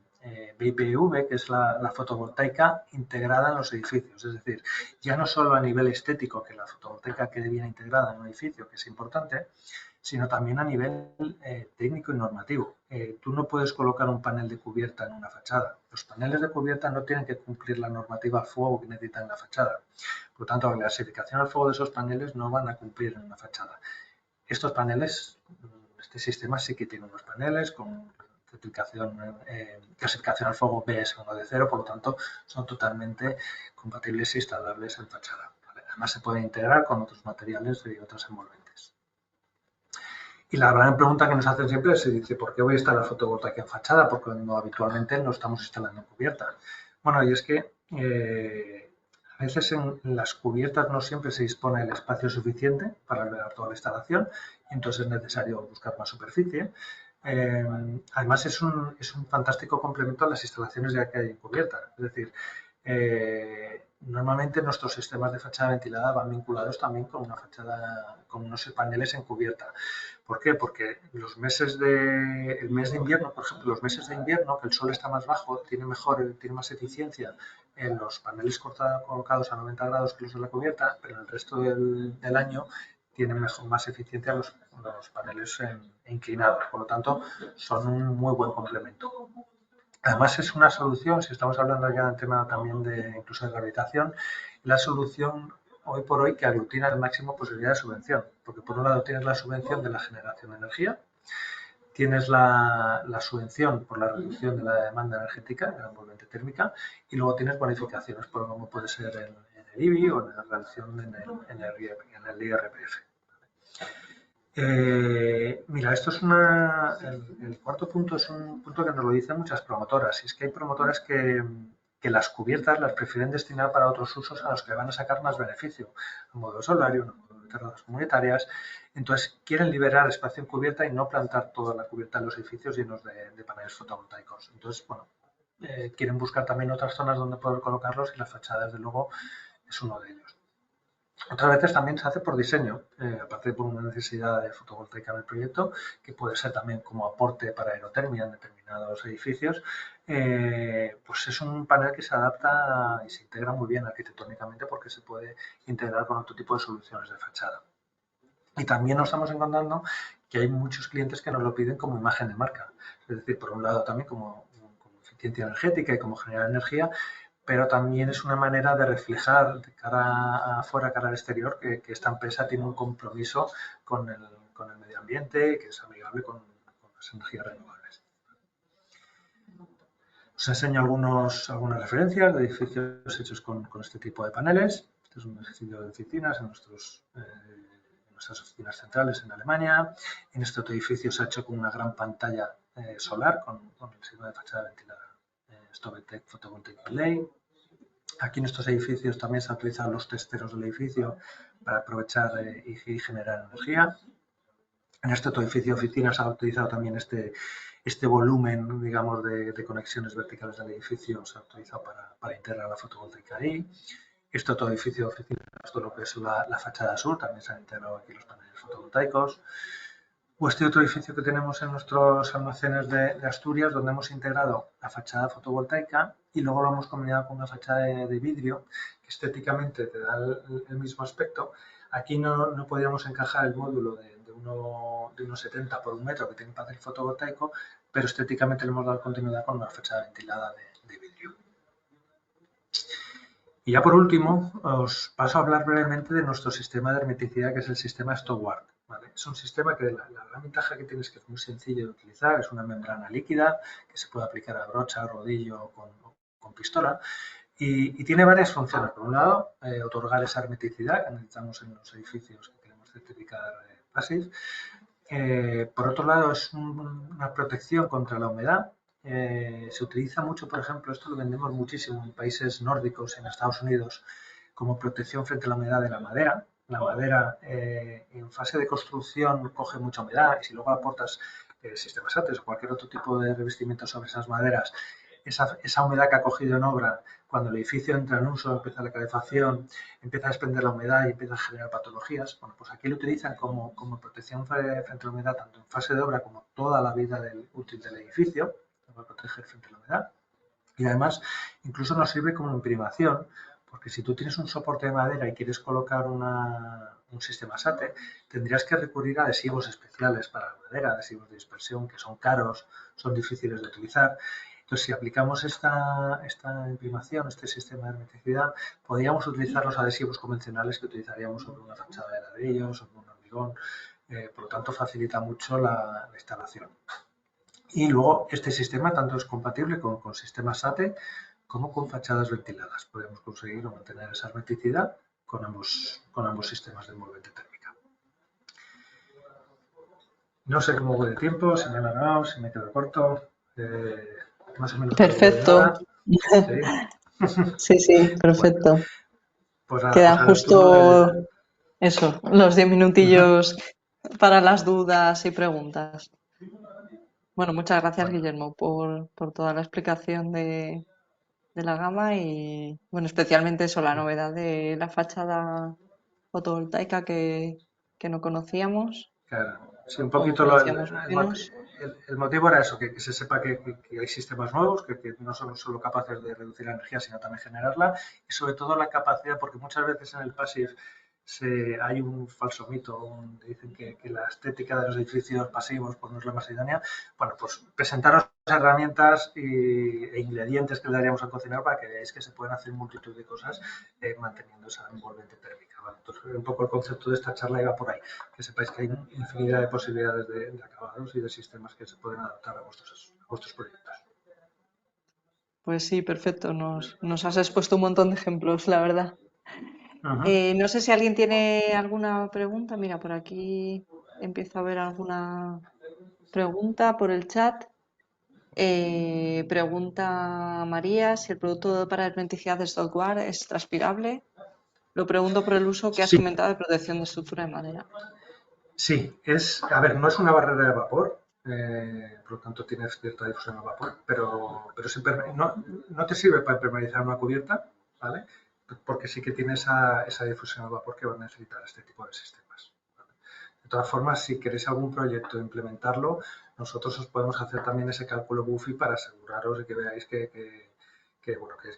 BIPV, que es la fotovoltaica integrada en los edificios. Es decir, ya no solo a nivel estético, que la fotovoltaica quede bien integrada en un edificio, que es importante, sino también a nivel técnico y normativo. Tú no puedes colocar un panel de cubierta en una fachada. Los paneles de cubierta no tienen que cumplir la normativa al fuego que necesitan la fachada. Por lo tanto, la clasificación al fuego de esos paneles no van a cumplir en una fachada. Estos paneles, este sistema sí que tiene unos paneles con clasificación al fuego BS1 de 0, por lo tanto son totalmente compatibles e instalables en fachada. ¿Vale? Además se pueden integrar con otros materiales y otros envolventes. Y la gran pregunta que nos hacen siempre es, se dice, ¿por qué voy a instalar fotovoltaica en fachada? Porque habitualmente no estamos instalando en cubierta. Bueno, y es que a veces en las cubiertas no siempre se dispone del espacio suficiente para albergar toda la instalación, y entonces es necesario buscar más superficie. Además es un fantástico complemento a las instalaciones ya que hay en cubierta. Es decir, normalmente nuestros sistemas de fachada ventilada van vinculados también con una fachada, con unos paneles en cubierta. ¿Por qué? Porque el mes de invierno, por ejemplo, los meses de invierno, que el sol está más bajo, tiene más eficiencia en los paneles colocados a 90 grados que los de la cubierta, pero en el resto del año tienen más eficiencia los paneles inclinados. Por lo tanto, son un muy buen complemento. Además es una solución, si estamos hablando ya del tema también de incluso de rehabilitación, la solución hoy por hoy que aglutina al máximo posibilidad de subvención, porque por un lado tienes la subvención de la generación de energía, tienes la subvención por la reducción de la demanda energética, de la envolvente térmica, y luego tienes bonificaciones, por como puede ser en el IBI o en la reducción en el IRPF. Mira, el cuarto punto es un punto que nos lo dicen muchas promotoras, y es que hay promotoras que las cubiertas las prefieren destinar para otros usos a los que van a sacar más beneficio, a modo solario, a modo de terrazas comunitarias. Entonces quieren liberar espacio en cubierta y no plantar toda la cubierta en los edificios llenos de paneles fotovoltaicos. Entonces, bueno, quieren buscar también otras zonas donde poder colocarlos y la fachada, desde luego, es uno de ellos. Otras veces también se hace por diseño, aparte por una necesidad de fotovoltaica en el proyecto, que puede ser también como aporte para aerotermia en determinados edificios, pues es un panel que se adapta y se integra muy bien arquitectónicamente porque se puede integrar con otro tipo de soluciones de fachada. Y también nos estamos encontrando que hay muchos clientes que nos lo piden como imagen de marca, es decir, por un lado también como eficiencia energética y como generar energía, pero también es una manera de reflejar de cara afuera, cara al exterior, que esta empresa tiene un compromiso con el medio ambiente y que es amigable con las energías renovables. Os enseño algunas referencias de edificios hechos con este tipo de paneles. Este es un edificio de oficinas en nuestras oficinas centrales en Alemania. En este otro edificio se ha hecho con una gran pantalla solar con el sistema de fachada ventilada Stovetec Photovoltaic Relay. Aquí en estos edificios también se han utilizado los testeros del edificio para aprovechar y generar energía. En este otro edificio de oficinas se ha utilizado también este volumen, digamos, de conexiones verticales del edificio, se ha utilizado para integrar la fotovoltaica ahí. Este otro edificio de oficinas, todo lo que es la fachada sur, también se han integrado aquí los paneles fotovoltaicos. O este otro edificio que tenemos en nuestros almacenes de Asturias, donde hemos integrado la fachada fotovoltaica y luego lo hemos combinado con una fachada de vidrio, que estéticamente te da el mismo aspecto. Aquí no podíamos encajar el módulo de 1,70 por 1 metro que tiene un panel fotovoltaico, pero estéticamente le hemos dado continuidad con una fachada ventilada de vidrio. Y ya por último, os paso a hablar brevemente de nuestro sistema de hermeticidad, que es el sistema Stoward. ¿Vale? Es un sistema que la gran ventaja que tiene es que es muy sencillo de utilizar, es una membrana líquida que se puede aplicar a brocha, rodillo o con pistola y tiene varias funciones. Por un lado, otorgar esa hermeticidad que necesitamos en los edificios que queremos certificar PASIF. Por otro lado, es una protección contra la humedad. Se utiliza mucho, por ejemplo, esto lo vendemos muchísimo en países nórdicos, en Estados Unidos, como protección frente a la humedad de la madera. La madera en fase de construcción coge mucha humedad y si luego aportas sistemas ATES o cualquier otro tipo de revestimiento sobre esas maderas, esa humedad que ha cogido en obra cuando el edificio entra en uso, empieza la calefacción, empieza a desprender la humedad y empieza a generar patologías. Bueno, pues aquí lo utilizan como protección frente a la humedad, tanto en fase de obra como toda la vida útil del edificio, para proteger frente a la humedad. Y además, incluso nos sirve como imprimación, porque si tú tienes un soporte de madera y quieres colocar un sistema SATE, tendrías que recurrir a adhesivos especiales para la madera, adhesivos de dispersión, que son caros, son difíciles de utilizar. Entonces, si aplicamos esta imprimación, este sistema de hermeticidad, podríamos utilizar los adhesivos convencionales que utilizaríamos sobre una fachada de ladrillo, sobre un hormigón. Por lo tanto, facilita mucho la instalación. Y luego este sistema tanto es compatible con sistemas SATE como con fachadas ventiladas. Podemos conseguir o mantener esa hermeticidad con ambos sistemas de envolvente térmica. No sé cómo voy de tiempo, si me he alargado, si me quedo corto. Más o menos Perfecto. Sí, sí, bueno, perfecto. pues nada, pues Quedan ahora el turno justo del... eso, los 10 minutillos para las dudas y preguntas. Bueno, muchas gracias, Bueno, Guillermo, por toda la explicación de la gama y, bueno, especialmente eso, la novedad de la fachada fotovoltaica que no conocíamos claro, sí, un o poquito conocíamos menos. el motivo era eso, que se sepa que hay sistemas nuevos, que no son solo capaces de reducir la energía, sino también generarla, y sobre todo la capacidad, porque muchas veces en el passive hay un falso mito, dicen que la estética de los edificios pasivos pues, no es la más idónea. Bueno, pues presentaros herramientas e ingredientes que le daríamos a cocinar para que veáis que se pueden hacer multitud de cosas manteniendo esa envolvente térmica. ¿Vale? Entonces, un poco el concepto de esta charla iba por ahí, que sepáis que hay infinidad de posibilidades de acabados y de sistemas que se pueden adaptar a vuestros proyectos. Pues sí, perfecto. Nos has expuesto un montón de ejemplos, la verdad. No sé si alguien tiene alguna pregunta. Mira, por aquí empiezo a ver alguna pregunta por el chat. Pregunta María si el producto para hermeticidad de software es transpirable. Lo pregunto por el uso que has Sí, comentado de protección de estructura de madera. sí, a ver, no es una barrera de vapor, por lo tanto tiene cierta difusión de vapor, pero no te sirve para impermeabilizar una cubierta, ¿vale? Porque sí que tiene esa difusión de vapor que va a necesitar este tipo de sistemas. ¿Vale? De todas formas, si queréis algún proyecto implementarlo, nosotros os podemos hacer también ese cálculo BUFI para aseguraros de que veáis que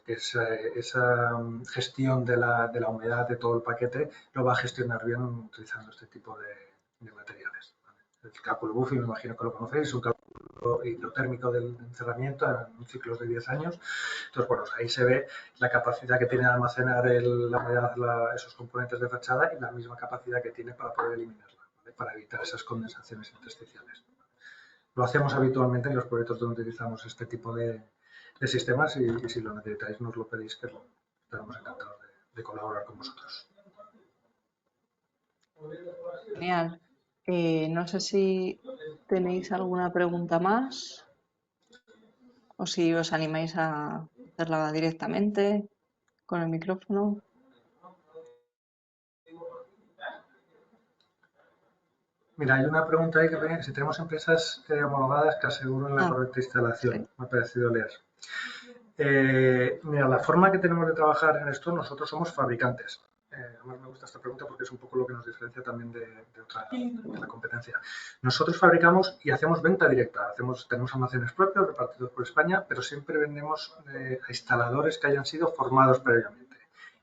esa gestión de la humedad de todo el paquete lo va a gestionar bien utilizando este tipo de materiales. ¿Vale? El cálculo BUFI, me imagino que lo conocéis, es un cálculo hidrotérmico del encerramiento en ciclos de 10 años. Entonces, bueno, ahí se ve la capacidad que tiene de almacenar la humedad, esos componentes de fachada y la misma capacidad que tiene para poder eliminarla, ¿vale? Para evitar esas condensaciones intersticiales. Lo hacemos habitualmente en los proyectos donde utilizamos este tipo de sistemas y si lo necesitáis nos lo pedís, que estaremos encantados de colaborar con vosotros. Genial. No sé si tenéis alguna pregunta más o si os animáis a hacerla directamente con el micrófono. Mira, hay una pregunta ahí que pone si tenemos empresas homologadas que aseguran la Ah, correcta instalación. sí. Me ha parecido leer. Mira, la forma que tenemos de trabajar en esto, nosotros somos fabricantes. Además me gusta esta pregunta porque es un poco lo que nos diferencia también de la competencia. Nosotros fabricamos y hacemos venta directa. Tenemos almacenes propios repartidos por España, pero siempre vendemos a instaladores que hayan sido formados previamente.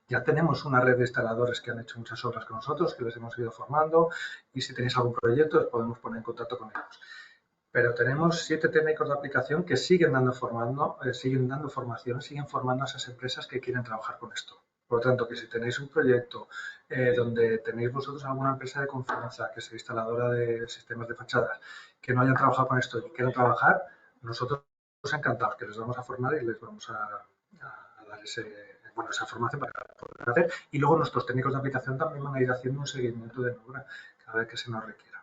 Ya tenemos una red de instaladores que han hecho muchas obras con nosotros, que les hemos ido formando y si tenéis algún proyecto os podemos poner en contacto con ellos. Pero tenemos 7 técnicos de aplicación que siguen dando formación, siguen formando a esas empresas que quieren trabajar con esto. Por lo tanto, que si tenéis un proyecto donde tenéis vosotros alguna empresa de confianza, que sea instaladora de sistemas de fachadas, que no hayan trabajado con esto y quieran trabajar, nosotros encantados, que les vamos a formar y les vamos a dar esa formación para poder hacer. Y luego nuestros técnicos de aplicación también van a ir haciendo un seguimiento de obra cada vez que se nos requiera.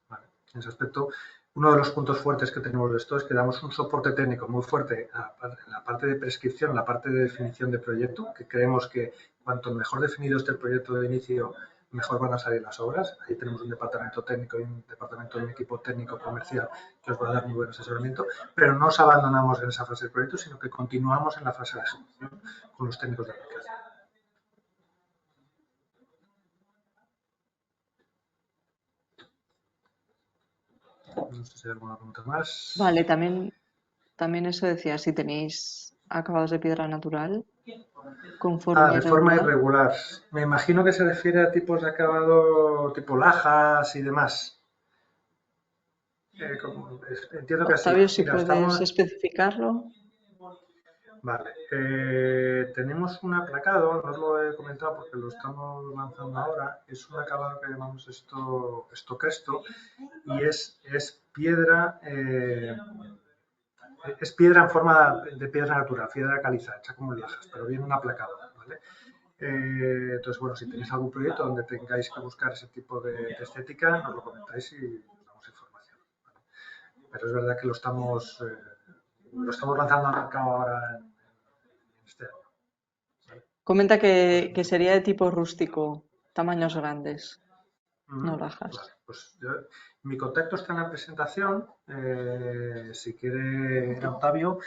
¿Vale? En ese aspecto, uno de los puntos fuertes que tenemos de esto es que damos un soporte técnico muy fuerte en la parte de prescripción, en la parte de definición de proyecto, que creemos que cuanto mejor definido esté el proyecto de inicio, mejor van a salir las obras. Ahí tenemos un departamento técnico y un departamento de un equipo técnico comercial que os va a dar muy buen asesoramiento, pero no os abandonamos en esa fase del proyecto, sino que continuamos en la fase de ejecución con los técnicos de aplicación. No sé si hay alguna pregunta más. Vale, también eso decía, si tenéis acabados de piedra natural con Ah, forma de forma irregular. irregular. Me imagino que se refiere a tipos de acabado tipo lajas y demás. Entiendo que sí. Octavio, si Mira, estamos. puedes especificarlo. Vale. Tenemos un aplacado, no os lo he comentado porque lo estamos lanzando ahora. Es un acabado que llamamos esto Cresto y es piedra. Es piedra en forma de piedra natural, piedra caliza, hecha como en lajas, pero viene un aplacado, ¿vale? Entonces, bueno, si tenéis algún proyecto donde tengáis que buscar ese tipo de estética, nos lo comentáis y os damos información. ¿Vale? Pero es verdad que lo estamos lanzando al mercado ahora en este año. ¿Vale? Comenta Pues, que sería de tipo rústico, tamaños grandes, no lajas. vale, pues mi contacto está en la presentación. Si quiere Octavio,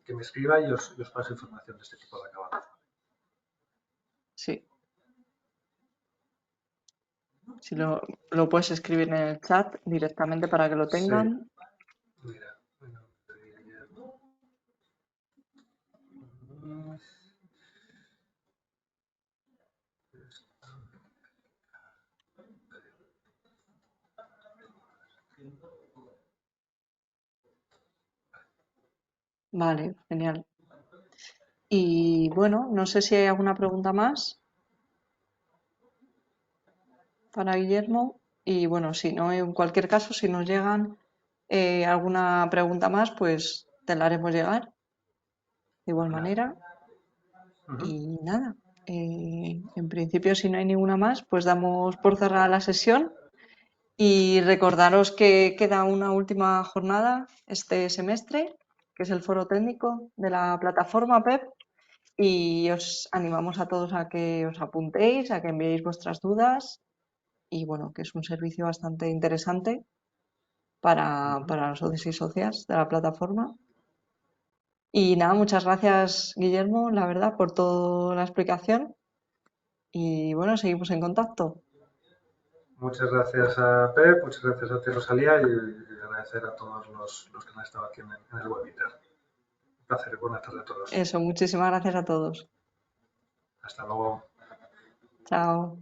que me escriba y os paso información de este tipo de acabado. Sí. Si lo puedes escribir en el chat directamente para que lo Sí, tengan. mira, bueno, Vale, genial. Y bueno, no sé si hay alguna pregunta más para Guillermo. Y bueno, si no, en cualquier caso, si nos llegan alguna pregunta más, pues te la haremos llegar de igual genial. manera. Y nada, en principio, si no hay ninguna más, pues damos por cerrada la sesión. Y recordaros que queda una última jornada este semestre, que es el foro técnico de la plataforma PEP. Y os animamos a todos a que os apuntéis, a que enviéis vuestras dudas. Y bueno, que es un servicio bastante interesante para los socios y socias de la plataforma. Y nada, muchas gracias, Guillermo, la verdad, por toda la explicación. Y bueno, seguimos en contacto. Muchas gracias a Pep, muchas gracias a ti Rosalía y agradecer a todos los que han estado aquí en el webinar. Un placer y buenas tardes a todos. Eso, muchísimas gracias a todos. Hasta luego. Chao.